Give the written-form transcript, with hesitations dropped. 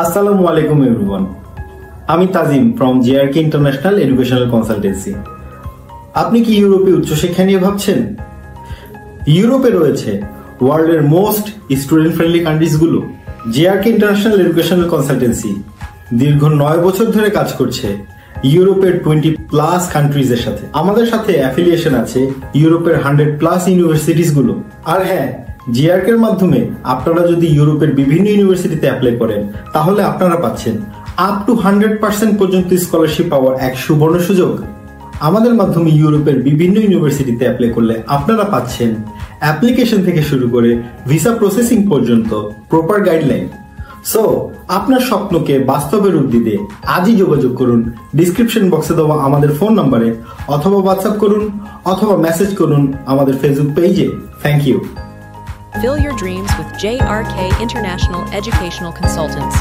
আসসালামু আলাইকুম এভরিওয়ান, আমি Tajim from JRK international educational consultancy. আপনি কি ইউরোপে উচ্চশিক্ষা নিয়ে ভাবছেন? ইউরোপে রয়েছে ওয়ার্ল্ডের মোস্ট স্টুডেন্ট ফ্রেন্ডলি কান্ট্রিজগুলো। JRK ইন্টারন্যাশনাল এডুকেশনাল কনসালটেন্সি দীর্ঘ 9 বছর ধরে কাজ করছে ইউরোপের 20+ কান্ট্রিজের সাথে। আমাদের সাথে অ্যাফিলিয়েশন আছে ইউরোপের 100+ ইউনিভার্সিটিস গুলো। আর হ্যাঁ, JRK এর মাধ্যমে আপনারা যদি ইউরোপের বিভিন্ন ইউনিভার্সিটিতে অ্যাপ্লাই করেন তাহলে আপনারা পাচ্ছেন আপ টু 100% পর্যন্ত স্কলারশিপ পাওয়ার এক সুবর্ণ সুযোগ। আমাদের মাধ্যমে ইউরোপের বিভিন্ন ইউনিভার্সিটিতে অ্যাপ্লাই করলে আপনারা পাচ্ছেন অ্যাপ্লিকেশন থেকে শুরু করে ভিসা প্রসেসিং পর্যন্ত প্রপার গাইডলাইন। সো আপনার স্বপ্নকে বাস্তবে রূপ দিতে আজই যোগাযোগ করুন ডিসক্রিপশন বক্সে দেওয়া আমাদের ফোন নম্বরে, অথবা হোয়াটসঅ্যাপ করুন, অথবা মেসেজ করুন আমাদের ফেসবুক পেজে। Thank you. Fill your dreams with JRK International Educational Consultants.